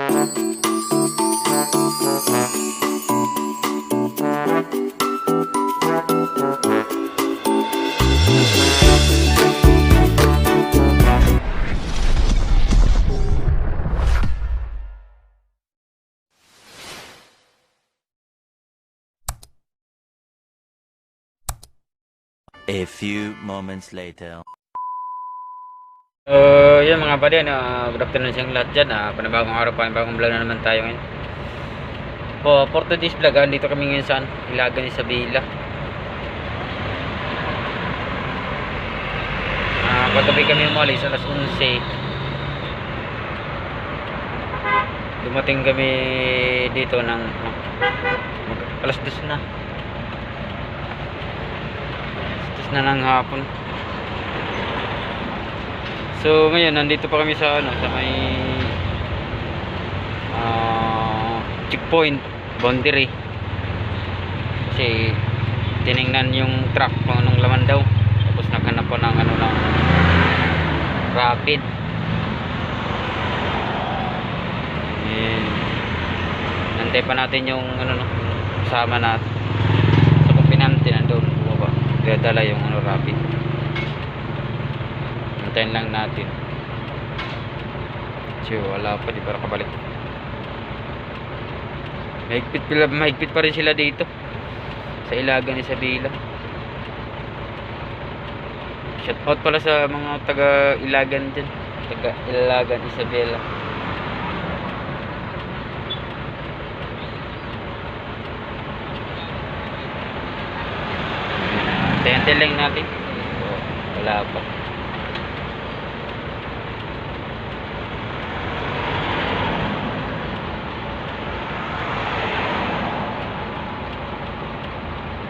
A few moments later. Yun mga buddy, good afternoon sa lahat dyan. Panibagong araw, panibagong vlog na naman tayo ngayon. For today's vlog, dito kami ngayon sa Ilagan, Isabela. Paggabi kami umalis, alas 11. Dumating kami dito ng alas 2 na. Alas 2 na ng hapon. So ngayon nandito pa kami sa sa may checkpoint boundary. Kasi tiningnan yung truck kung anong laman daw. Tapos naghanap po ng ng rapid. Nantay pa natin yung kasama natin. So kung pinamti nandun bumaba. Kaya dala yung rapid. Antayin lang natin. So wala pa, di para kabalik. Mahigpit pa rin sila dito sa Ilagan, Isabela. Shout out pala sa mga taga Ilagan dyan, taga Ilagan, Isabela. Antayin lang natin. Wala pa.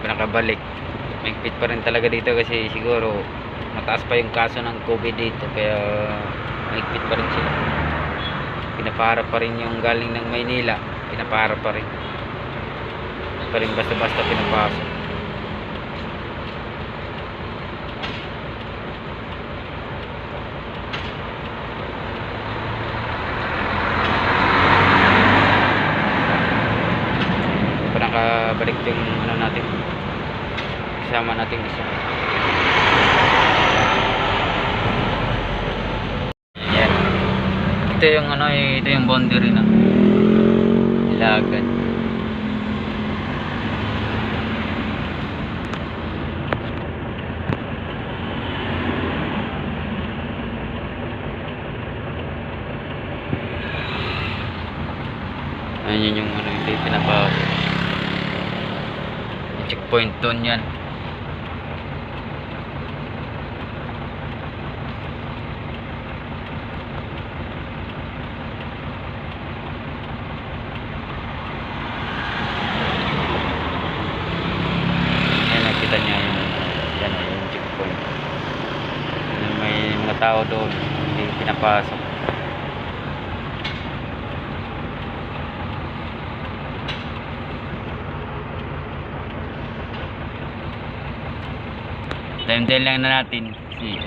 Nakabalik. Mahigpit pa rin talaga dito kasi siguro mataas pa yung kaso ng COVID dito, kaya mahigpit pa rin sila. Pinapaharap pa rin yung galing ng Maynila, pinapaharap pa rin. Pa rin basta-basta pinapasok. Nakabalik yung natin, kasama natin isa. Yan, ito yung ito yung boundary na Ilagan. Ayun yung hindi pinapasok. Checkpoint doon yan. Ayan, nakita niya yung checkpoint. May mga tao doon hindi pinapasok. Time lang na natin kasi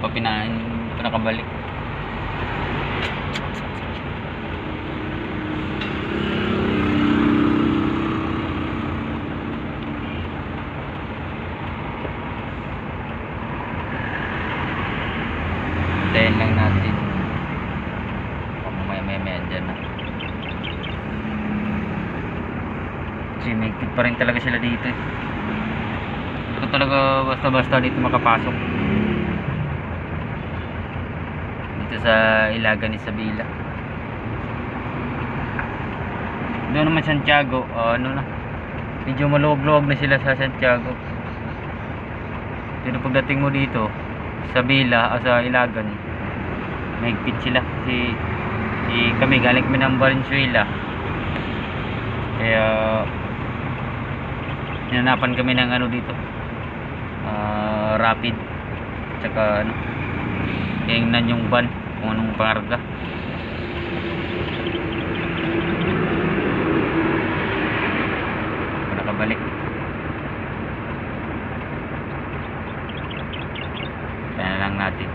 papinahan pa nakabalik. Time lang natin. Mamaya dyan na. Kasi may pa rin talaga sila dito. Ito talaga basta-basta dito makapasok dito sa Ilagan, Isabela. Doon naman Santiago, medyo maluwag-luwag na sila sa Santiago. Pero pagdating mo dito sa sa Ilagan, mahigpit sila kasi kami galing kami ng Valenzuela, kaya hinanapan kami ng dito rapid, tsaka tingnan yung van kung anong pangarga. Nakabalik. Kaya lang natin.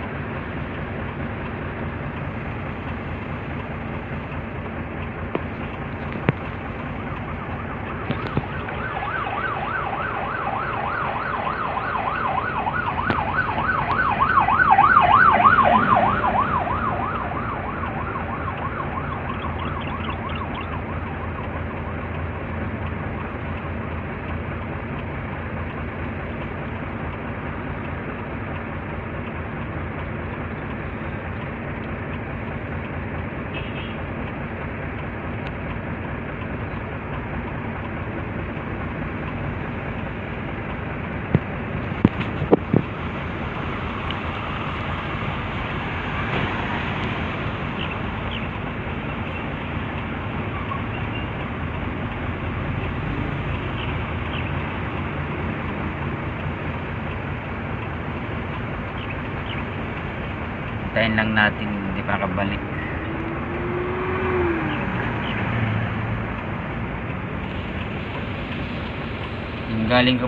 Tayin lang natin, hindi pa nakabalik.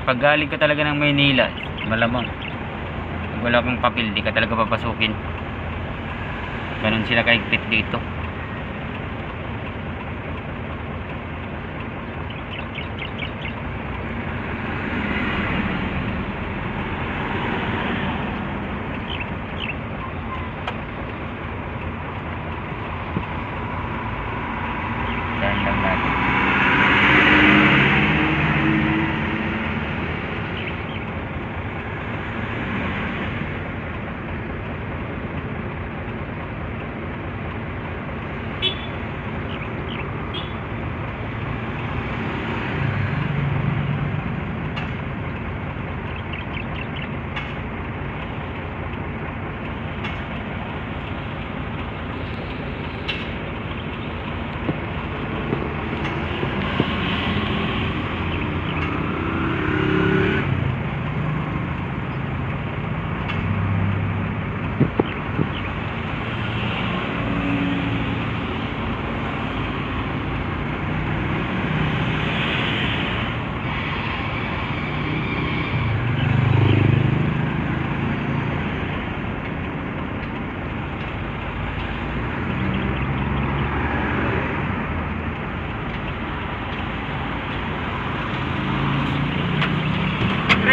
Pag galing ko talaga ng Maynila, malamang pag wala kang papel, di ka talaga papasukin. Ganun sila kahigpit dito. Tayin lang natin.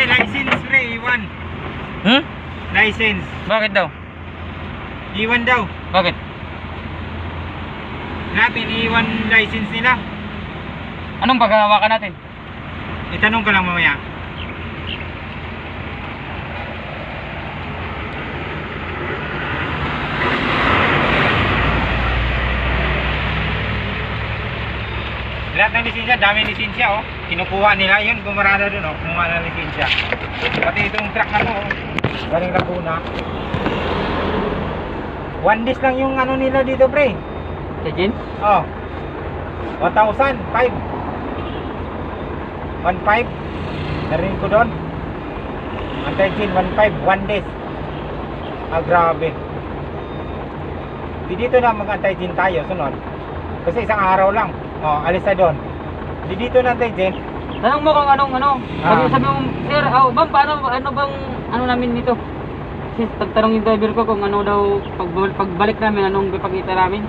License pre, iwan. License. Bakit daw? Iwan daw. Bakit? Natin iwan license nila. Anong paghahawakan natin? Itanong ko lang mamaya. Lahat ng lisensya, daming lisensya oh. Kinukuha nila yun, bumarada dun oh, kumuha ng lisensya. Pati itong truck na to oh. Galing Laguna. 1 days lang yung ano nila dito pre. Kajin? Oh. 1,000, 5. 1,5. Narinig ko doon. Anti-gin, 1,5, 1 days. Ah, grabe. Di dito na mag-anti-gin tayo, sunod. Kasi isang araw lang. Oh, alis na doon. Di dito na anti-gin. Tanong mo kung anong ano. Ah. Sabi mo, sir, ma'am, paano, ano bang, ano namin dito? Kasi tagtanong yung driver ko kung ano daw, pagbalik namin, anong ipakita namin.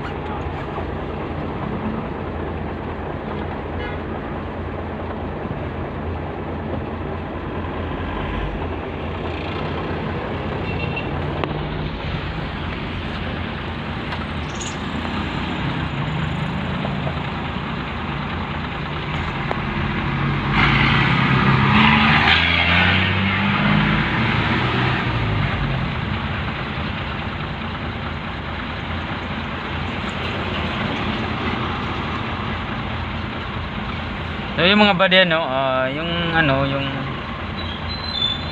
So yung mga buddy ano, yung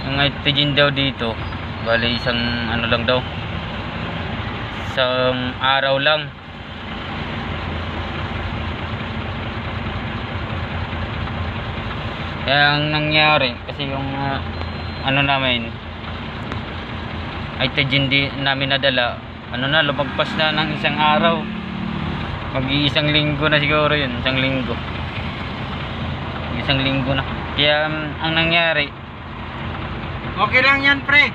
anti-gin daw dito, bali isang ano lang daw, isang araw lang. Kaya ang nangyari kasi yung ano namin, anti-gin namin nadala, ano na, lumagpas na ng isang araw, mag-iisang linggo na siguro yun, isang linggo na. Kaya ang nangyari, Okay lang yan pre.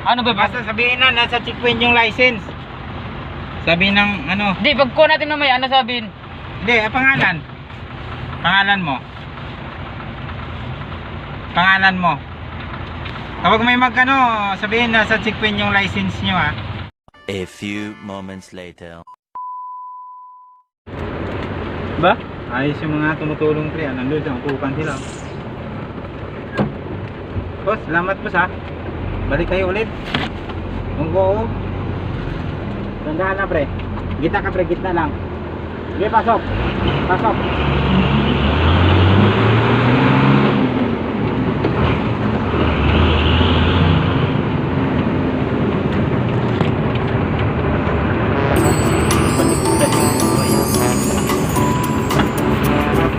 ano ba? Basta sabihin na nasa checkpoint yung license. Sabihin ng ano. Di, pagkuha natin mamaya, ano sabihin? Hindi, pangalan. Pangalan mo. Pangalan mo. Kapag may magkano, sabihin na sa checkpoint yung license nyo ha. A few moments later. Ba? Ayos yung mga tumutulong pre. Nandun sa upukan sila. Boss, salamat boss ha. Balik kayo ulit. Munggo. Tandaan na pre. Gitna ka pre, gitna lang. Sige, pasok. Pasok.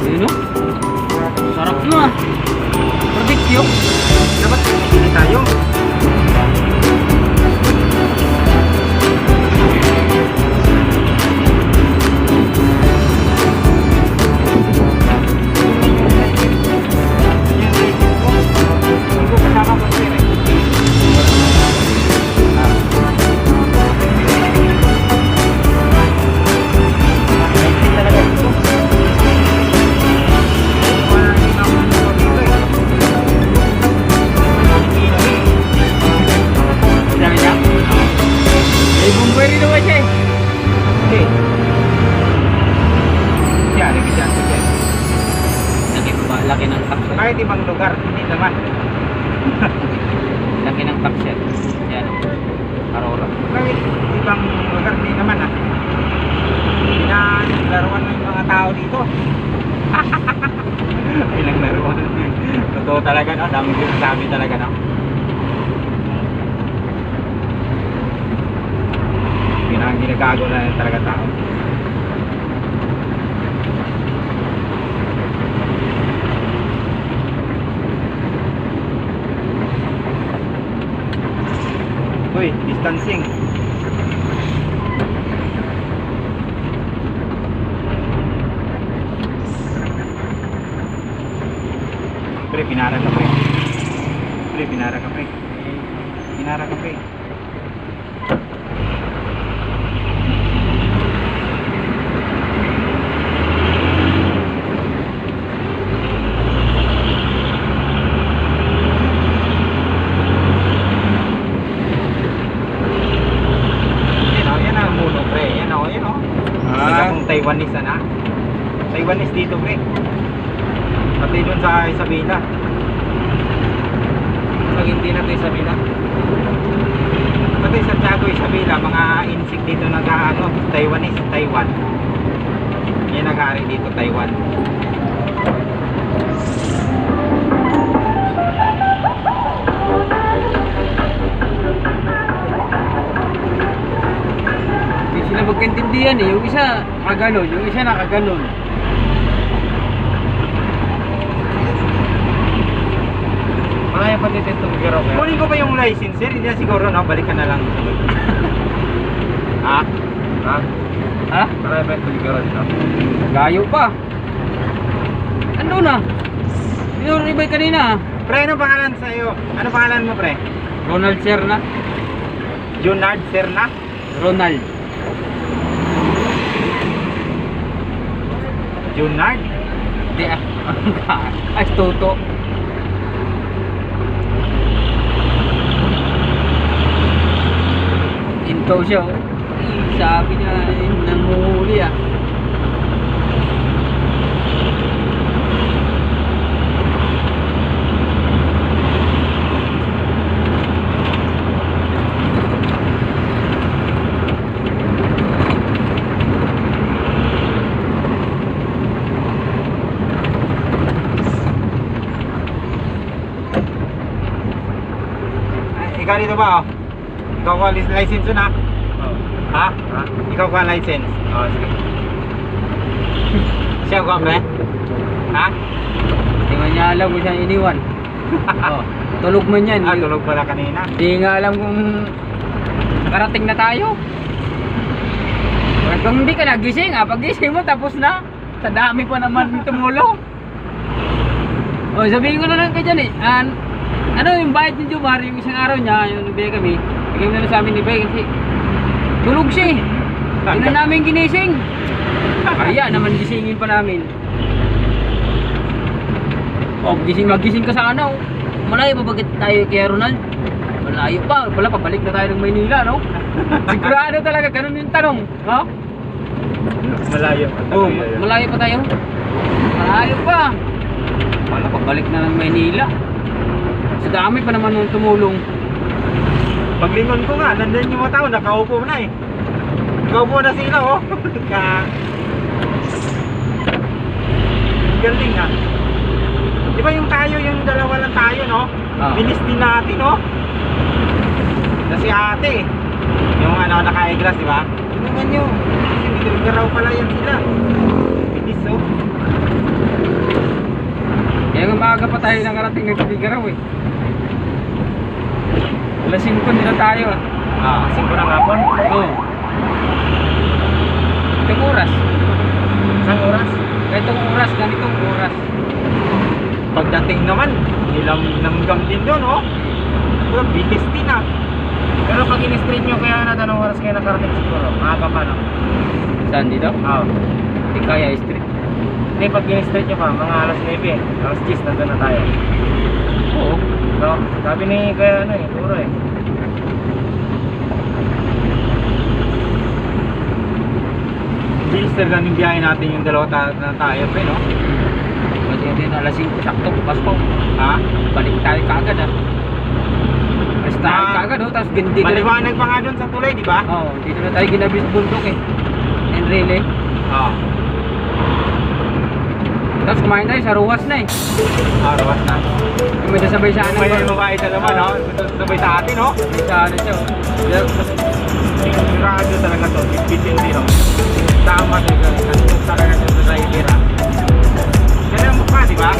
Sino? Sarap na. Barbecue. Dapat hindi tayo. laki ng taxi. Kahit ibang lugar, hindi naman. Laki ng taxi. Yan. Aurora. Kahit ibang lugar, hindi naman ah. Pinaglaruan ng mga tao dito. Pinaglaruan. Totoo talaga, no? Dami sinasabi talaga, no? Ginagago na talaga tao. Uy, distancing. Pre, pinara ka pre. Pre, pinara ka pre. Pinara ka pre. Taiwanese na. Taiwanese dito, pre. Pati doon sa Isabela. Pag hindi na ito Isabela. Pati Santiago, Isabela, mga insect dito nag-ano, Taiwanese, Taiwan. Yan nag-ari dito, Taiwan. Sila magkaintindihan eh, yung isa nakaganon, yung isa nakaganon. Kaya pati dito magkiro kaya. Kunin ko ba yung license sir? Hindi na siguro no, balik ka na lang. Ha? Ha? Ha? Kaya pa ito magkiro dito. Gayo pa. Ano na? Pinuribay kanina. Pre, ano pangalan sa iyo? Ano pangalan mo pre? Ronald Serna. Junard Serna? Ronald. Junard? Di ah. Ay, Toto. Into siya oh. Sabi niya, nanguhuli ah. Ikaw dito ba oh? Ikaw ko license yun ha? Oo. Ha? Ha? Ikaw ko license? Oo, sige. Siya ko ba? Ha? Hindi man niya alam kung saan iniwan. Oh, tulog man yan. Ah, tulog pala kanina. Hindi nga alam kung nakarating na tayo. Kung hindi ka nagising pag-gising mo tapos na. Sa dami pa naman tumulong. Oh, sabihin ko na lang ka dyan eh. Ano yung bayad ni Jomar, yung isang araw niya, yung nagbigay kami, bigay mo na sa amin ni Bay kasi tulog siya eh. Hindi na namin ginising. Kaya naman gisingin pa namin. Oh, magising ka sa ano. Malayo pa bagay tayo kay Ronald? Malayo pa. Wala, pabalik na tayo ng Maynila, no? Sigurado talaga, ganun yung tanong. No? Malayo pa tayo. Oh, malayo pa tayo. Malayo pa. Wala, pabalik na ng Maynila. Sa dami pa naman nung tumulong. Paglingon ko nga, nandun yung mga tao, nakaupo na eh. Nakaupo na sila oh. Galing nga. Di ba yung tayo, yung dalawa lang tayo no? Ah. Bilis din natin no? Na si ate. Yung ano, naka-eyeglass di ba? Tingnan nyo. Kasi garaw pala yan sila. Bilis oh. Kaya nga maaga pa tayo nakarating ng Tibigaraw eh. Alas 5 nila tayo ah. Ah, 5 ng hapon? Oo. Itong oras. Isang oras? Itong oras, ganitong oras. Pagdating naman, nilang namgam din doon oh. Pero bilis din ah. Pero pag in-street nyo, kaya na tanong oras kayo nakarating siguro. Maaga pa no? Saan dito? Oo. Di kaya street. Hindi, pag in-street nyo pa, mga alas 9, alas 10, nandun na tayo. Oo. No? Sabi ni kaya ano eh, puro eh. Bilis talaga ng biyahe natin yung dalawa na tayo pa no? Hindi din alas 5 sakto bukas po. Ha? Balik tayo kaagad ah. Alas tayo Ah, kaagad oh, tapos dito na. Maliwanag pa nga doon sa tulay, di ba? Oo, dito na tayo ginabi sa bundok eh. And really. Oo. Tapos kumain tayo sa ruwas na eh. Arawas na. Yung may nasabay sa anak May babae na naman, no? Sabay sa atin, no? May sa ano siya oh. Sigurado talaga to. Bitin din, no? Tama talaga. Nandun talaga sa driver, ha? Yan ang mukha, di ba?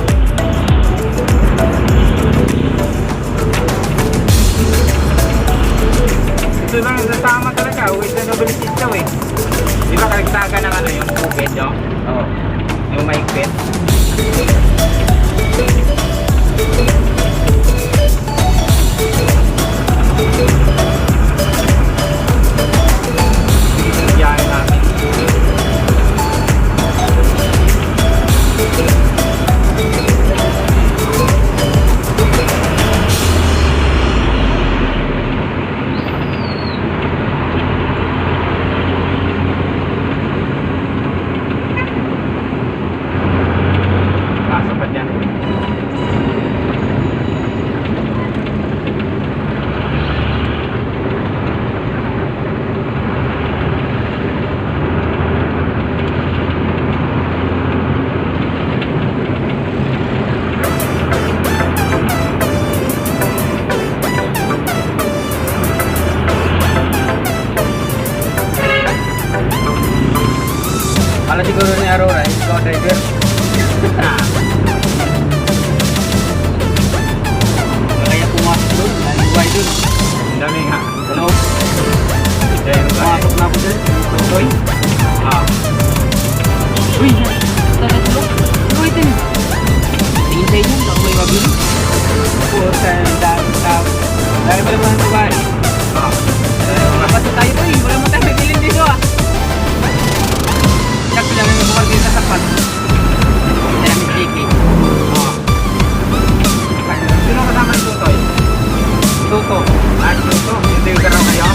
Ito lang, tama talaga. With the nobility daw, eh. Di ba karagtagan ng ano yung COVID, no? Oo. Yung maigpit. Biyahe namin. Kaso pa dyan. Kala siguro ni Aurora, ikaw ang driver. Kaya pumasok doon, naliguay doon. Ang dami nga. Sa loob. Dahil ba? Pumasok na ako doon. Tutoy. Ah. Uy, tara tulog. Tuloy din. Tingin sa inyo, baka may mabili. Puro sa dami. Dahil pa naman ang tubahan. Ah. Labas na tayo doon, wala mo tayo magbilin dito ah. Check ko lang yung bukal dito sa sapat. Kaya namin sticky. Ah. Sino kasama yung tutoy? Tuto. Ah, tuto. Hindi yung garaw kayo?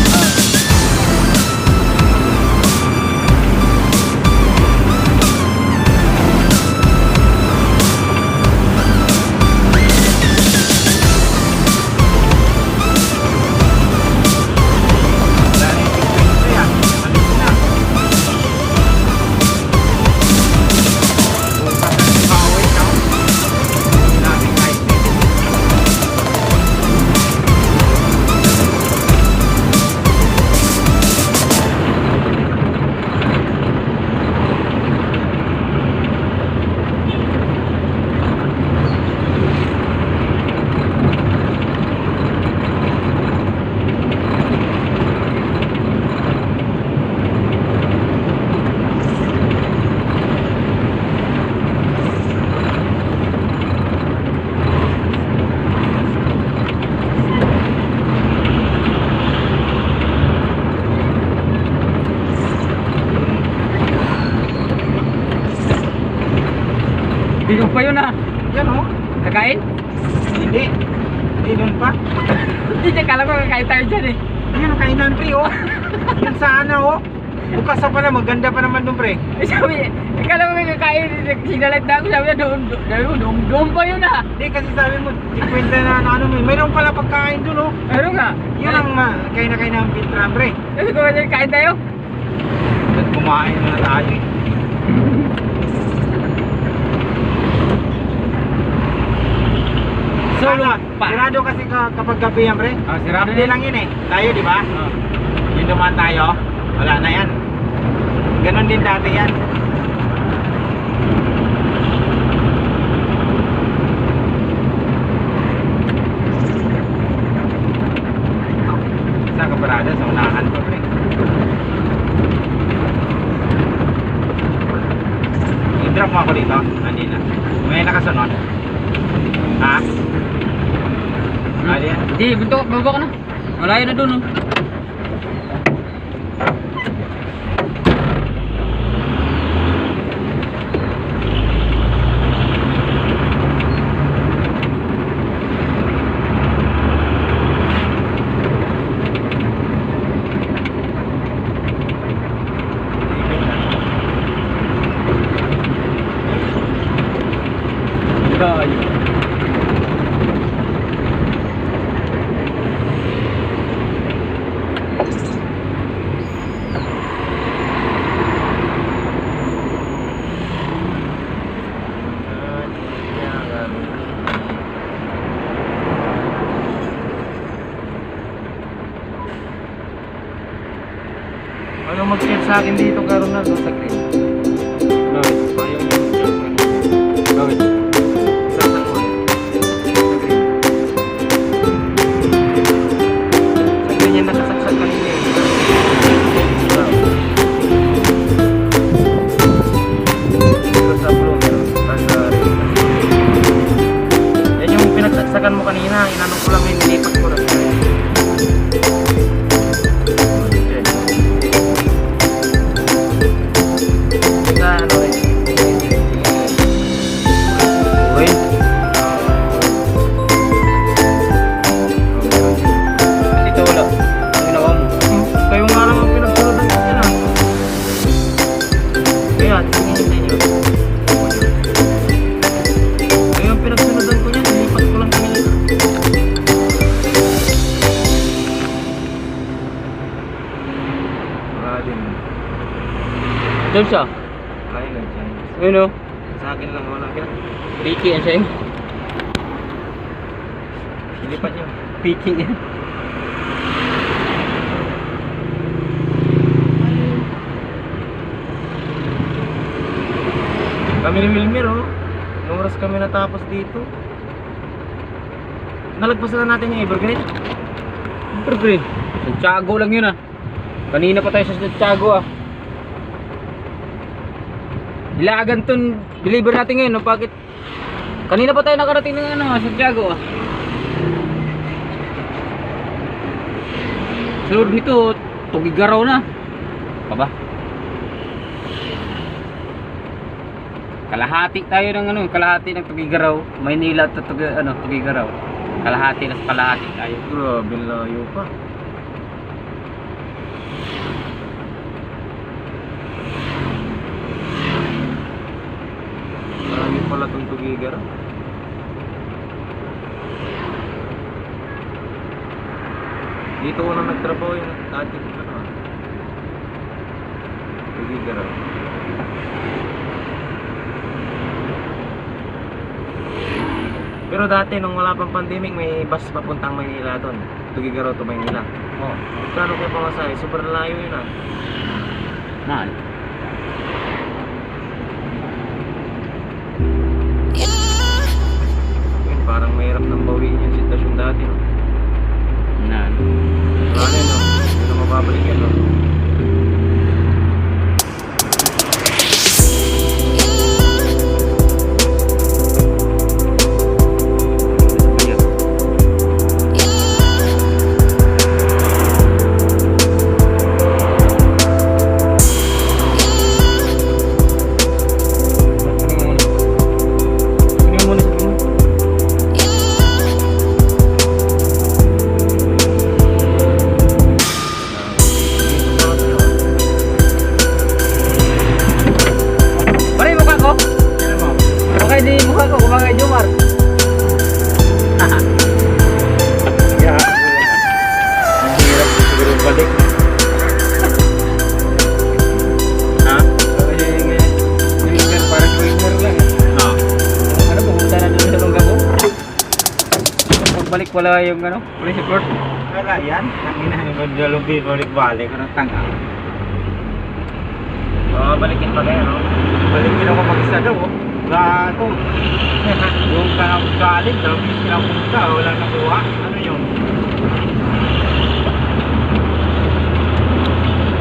Dahil yung picture yan. Alis na. Bukas na yung bawal, no? Namin kahit Bilog pa yun ah. yan, oh. Kakain? Hindi. Hindi nun pa. Hindi niya kala ko kakain tayo dyan eh. Yan ang kainan, pre, oh. Yan sana, oh. Bukas na pala, maganda pa naman dun, pre. Eh, sabi, kala ko kakain, sinalit na ako, sabi niya, doon pa yun ah. Hindi, kasi sabi mo, 50 na ano, mayroon pala pagkain dun, oh. Meron nga. Yun ang kain ng Piltram, pre. Sabi ko, kain tayo. At kumain na tayo, eh. Solo pa. Sirado kasi kapag gabi yan, pre. Ah, sirado Hindi din. lang yun, eh. Tayo, di ba? Ah. Yung dumaan tayo, wala na yan. Ganon din dati yan. Sa kaparada, sa unahan pa, pre. I-drop mo ako dito, kanina. May nakasunod. Ha? Ali yan. Hindi, baba ka na. Malayo na doon oh. sa akin dito ka Ronaldo sa green. Bakit? Ayaw niya mag-transfer. Bakit? Sasaktan mo yan. Sa green. Sa green yan nakasaksak kanina eh. Pero sa blue meron. Sa red. Yan yung pinagsaksakan mo kanina. Inanong ko lang yun. Nilipat ko lang. Diyan siya. Lain lang dyan. Ayun o. Sa akin lang wala kaya. Piki yan siya eh. Ilipat niyo. Piki yan. Kami ni Wilmer oh. Nung oras kami natapos dito. Nalagpasan na natin yung Evergreen. Evergreen. Santiago lang yun ah. Kanina pa tayo sa Santiago ah. Ilagan ton, deliver natin ngayon, no? Bakit? Kanina pa tayo nakarating ng ano, Santiago ah. Sunod nito, Tugigaraw na. Pa ba? Kalahati tayo ng ano, kalahati ng Tugigaraw. Maynila to Tugigaraw. Kalahati na sa kalahati tayo. Grabe layo pa. Marami pala itong Tugigaraw. Dito ko na nagtrabaho yung ating ano, Tugigaraw. Pero dati nung wala pang pandemic may bus papuntang Maynila doon. Tugigaraw to Maynila. Oh, kano kayo pamasahe? Super layo yun ah. Mahal. Yun, parang mahirap nang bawiin yung sitwasyon dati no. Na. Wala na no. Hindi na mababalik yan no. Balik wala yung ano, police report. Wala yan. Ang inahin lubi balik-balik ng tanga. Balikin pa kayo no? Balikin ako mag-isa daw oh. Gato. Yung ka galing, dalawang sila punta, wala nakuha. Ano yun?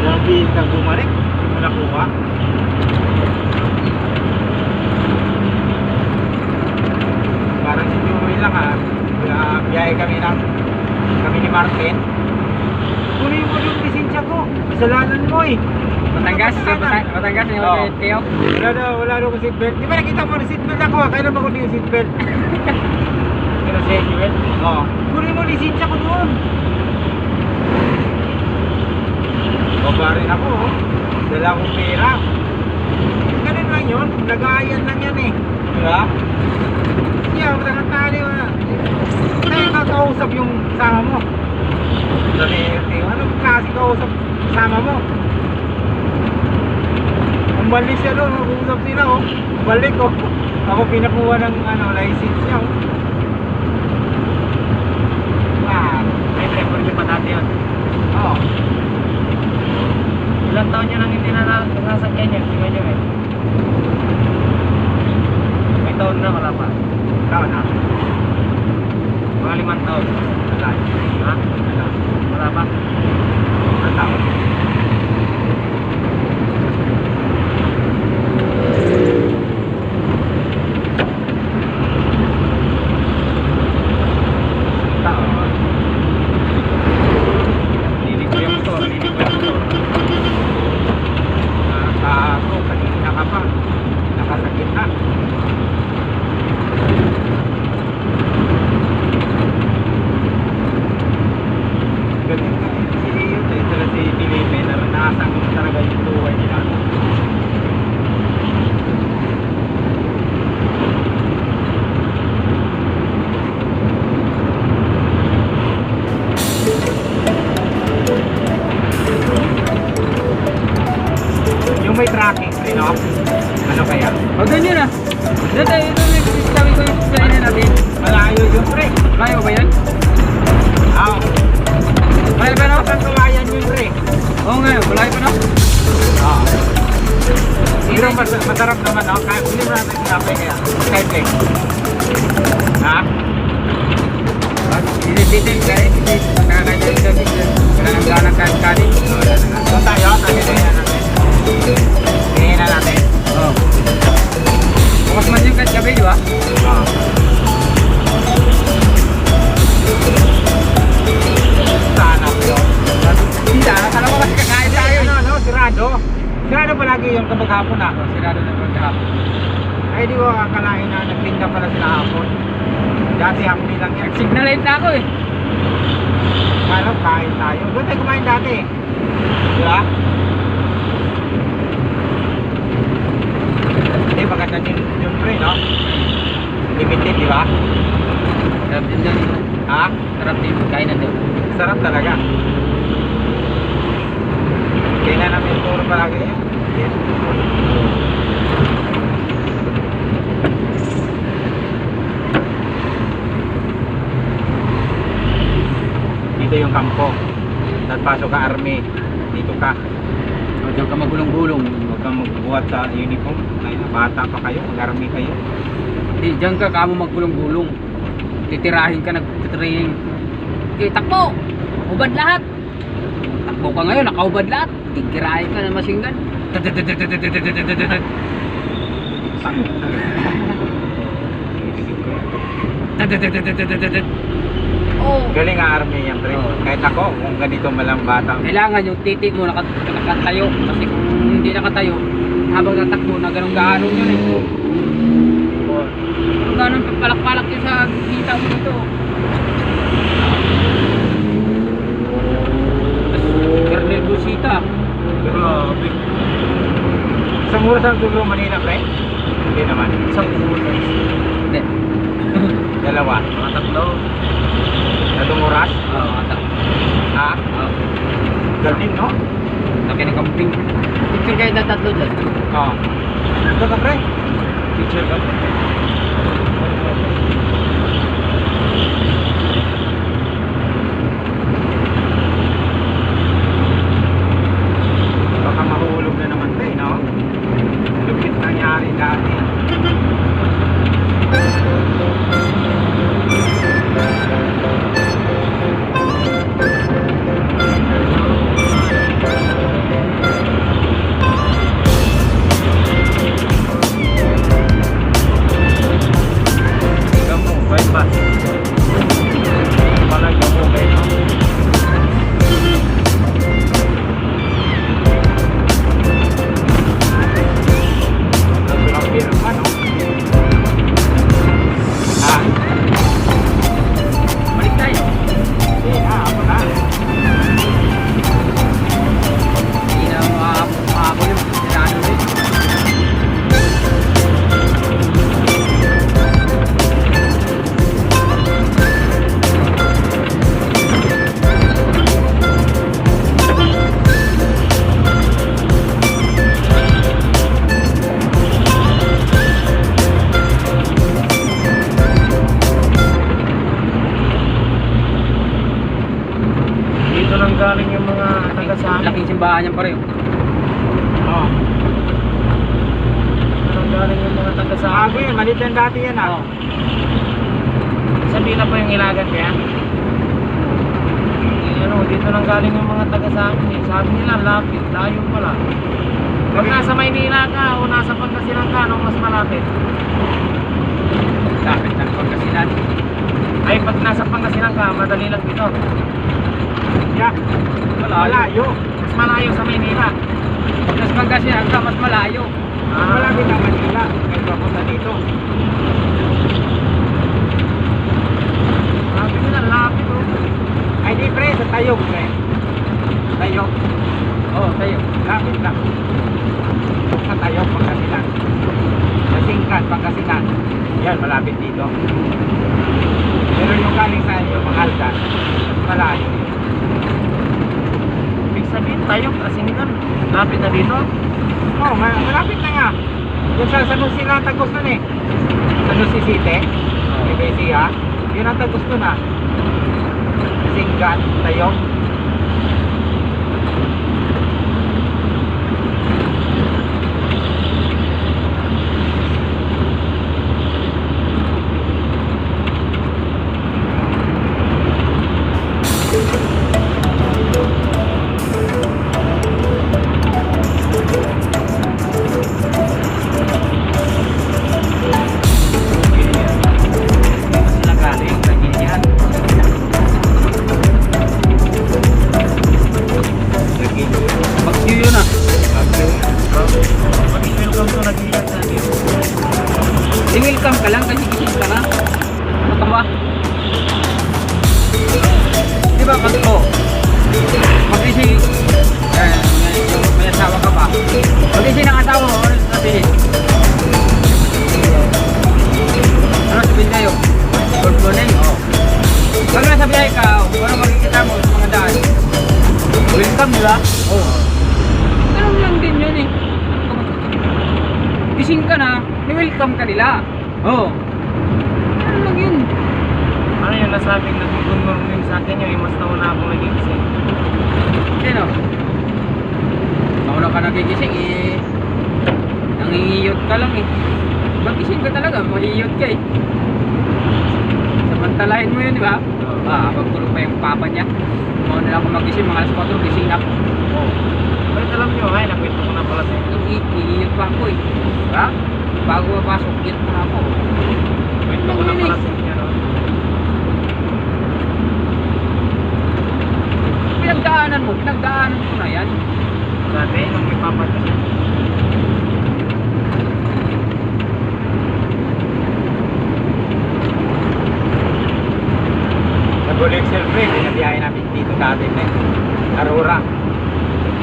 Dalawang sila bumalik, wala nakuha. Parang si Joey lang ha. Biyahe kami ni Martin. Kunin mo yung lisensya ko. Kasalanan mo eh. Batangas yung Teo. Wala daw ko seatbelt. Di ba nakita mo na seatbelt ako? Kailan ba ko yung seatbelt? Pero seatbelt? Oo. Kunin mo lisensya ko doon. Baba rin ako oh. Dala akong pera. Ganun lang yun. Lagayan lang yan eh. Diba? Siya, matangatali wala. Kaya kakausap yung kasama mo. Sabi, anong klase kausap kasama mo? Umbalik siya doon, mag-uusap sila oh. Balik ko. Ako pinakuha ng license niya oh. May driver niya pa dati yun. Oo. Ilang taon nyo nang hindi na nasakyan yan? Tingnan nyo eh. May taon na, wala pa. Taon na. Mga 5 taon. Wala. Ha? Wala pa. Ang taon. Taon. Lilig ko yung motor. Lilig ko yung motor. Ako, kanina ka pa. Nakasakit na. Ganun ka. Si Leo, sila si Felipe na nakasakit talaga yung buhay nila. Yung may tracking rin, no? Ano kaya? O, doon yun ah. Doon tayo, ito yung sabi ko yung explain natin. Malayo yun, pre. Layo ba yan? Ah, Malayo pa no? saan tulayan yun, pre? Oo nga, malayo pa no? Ah. Pero masarap naman, no? Kaya hindi mo natin sinapay kaya. Skype. Ha? Detail ka eh. Nakakaita yung service. Wala nang ganang kanin. Doon tayo, tagayin na natin. Tingin na natin. Oo. Bukas man yung gabi, di ba? Ah. Sana po. Hindi ah. Alam mo kasi kakain tayo. Ano, sirado. Sirado palagi yun kapag hapon ah. Sirado na pagkahapon. Ay, di ko akalain na nagtinda pala sila hapon. Dati hapon lang yan. Signalate na ako eh. Kala, kain tayo. Doon tayo kumain dati. Di ba? Hindi, maganda din yung pre, no? Limited, di ba? Sarap din doon. Ha? Sarap din. Kain na doon. Sarap talaga. Kaya na namin turo palagi yun. Yes. Dito yung kampo. Nagpasok ka army. Dito ka. O, diyan ka magulong-gulong. Huwag kang magbuhat sa uniform. Ay, bata pa kayo. Mag-army kayo. Di, diyan ka kamo magulong-gulong. Titirahin ka, nag-training. Okay, takbo! Ubad lahat! Takbo ka ngayon, nakaubad lahat. Titirahin ka ng machine gun. Oh. Galing nga army yan, pre. Oo. Kahit ako, kung ganito malang bata. Kailangan yung titi mo nakatayo. Kasi kung hindi nakatayo, habang natakbo na ganun-ganon yun eh. Ganun palak-palak yun sa kita mo dito. Kernel Busita. Grabe. Isang oras ang dulo Manila, pre? Hindi naman. Isang oras. Hindi. Dalawa. Mga tatlo. Tatlong oras? Oo, mga tatlo. Ha? Oo. Galing, no? Laki ng camping. Picture kayo na tatlo dyan. Oo. Ito ka, pre? Picture ka. Baka mahulog na naman, pre, no? Lupit nangyari dati. Gamo, bypass. Pala gamo kayo, no? Nasa lang firma, no? Bago yan, maliit yan dati yan ah. Oh. Sabi na pa yung ilagan kaya. Ano, dito nang galing yung mga taga sa amin eh. Sabi nila, lapit, layo pala. Pag nasa Maynila ka o nasa Pangasinan ka, anong mas malapit? Lapit ng Pangasinan. Ay, pag nasa Pangasinan ka, madali lang dito. Yeah. Malayo. Mas malayo sa Maynila. Pag nasa Pangasinan ka, mas malayo. Malapit ang Manila. Kaya papunta dito. Sabi nila, lapit o. Ay di pre, sa Tayog pre. Tayog. Oo, tayo. Lapit lang. Sa Tayog, Pangasinan. Sa Singkat, Pangasinan. Yan, malapit dito. Pero yung galing sa inyo, mga Aldan, malayo. Ibig sabihin, tayo, Kasinigan. Lapit na dito. Oh, malapit na nga. Yung sa San Jose lang tagos nun eh. San Jose City, Ibesiya. Yun ang tagos nun ah. Singkat, Tayog. Sila galing, lagi yan. Bagyo yun ah. Pag-welcome to nag-iiyak sa atin. I-welcome ka lang kasi gising ka na. Ano ka ba? Di ba pag magising, may asawa ka ba? Magising ng asawa mo, ano sabihin? Ano sabihin kayo? Good morning? Oh. Pag nasa biyahe ka, ano makikita mo sa mga daan? Welcome, di ba? Oo. Ganun lang din yun eh. Gising ka na, ni-welcome ka nila. Oo. Ano lang yun? Ano yung nasabing nag-good morning sa akin yung mas nauna akong nagigising. Sino? Mauna ka nagigising eh. Nangingiyot ka lang eh. Magising ka talaga, mahiyot ka eh. Samantalahin mo yun, di ba? Habang tulog pa yung papa niya. Mauna na ako magising, mga alas 4, gising na ako. Bakit alam nyo, ay, nakwento ko na pala sa inyo. Iyot pa ako eh. Diba? Bago mapasok, iyot mo na ako. Kwento ko na pala sa inyo, no? Pinagdaanan mo na yan. Dati, nung may papat kasi. Double XL pre, binabiyahe namin dito dati pre. Aurora.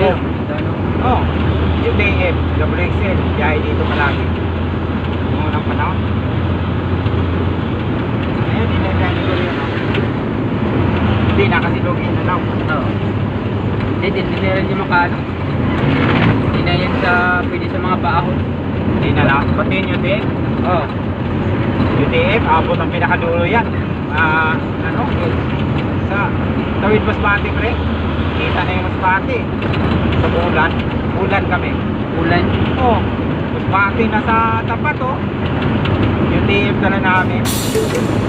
Yeah. Oh, yung DF, double XL, biyahe dito palagi. Yung unang panahon. Ayun, dinadaan ko rin ano. Hindi na kasi login na lang. Oo. Hindi meron yung makano. Hindi na yan pwede sa mga baahon. Hindi na lang. Pati yun yung din. Oo. Yung DF, abot ang pinakadulo yan. Ano, sa Tawid Masbate pre. Kita na yung Masbate. Sa ulan kami. Ulan. Oh, Masbate na sa tapat oh. Yung DF na lang namin.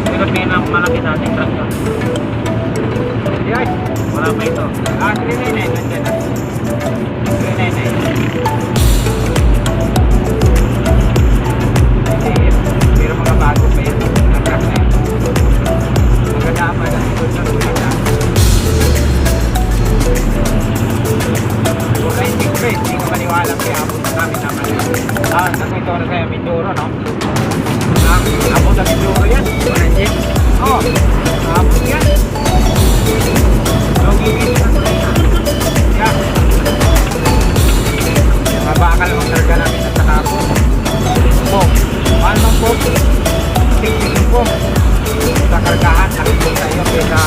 Pero may malaki sa ating truck to. Yan. Wala pa ito. 399, nandiyan na. 399. DF. Pero mga bago pa yan. Mga truck na yan. Maganda pa na. Ito sa ulit na. Kulay secret. Hindi ko maniwala kaya abot na namin naman. Nakwento ko na sa'yo. Mindoro, no? Abot na Mindoro yan. Jeep. Oh, abot yan. Logigin na sa'yo. Yan. Mabakal ang karga namin sa takako. Po. Paano po? Tingin po. Sa kargahan. Nakikita sa iyo. Kaya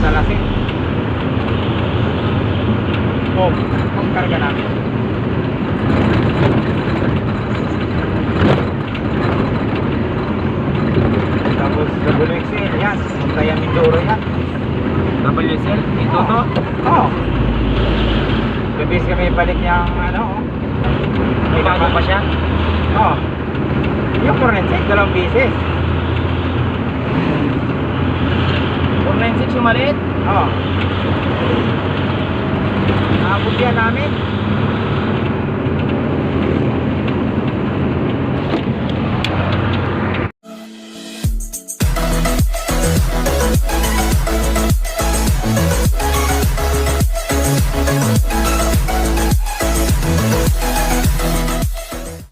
sa lasing. Po. Ang karga namin. Tapos double XL yan. Kaya Mindoro yan. WSL, ito to. Oo. Gabis kami balik niyang ano. May bago pa siya. Oo. Yung forensic, 2 beses. 496 yung maliit. Oo. Naabot yan namin.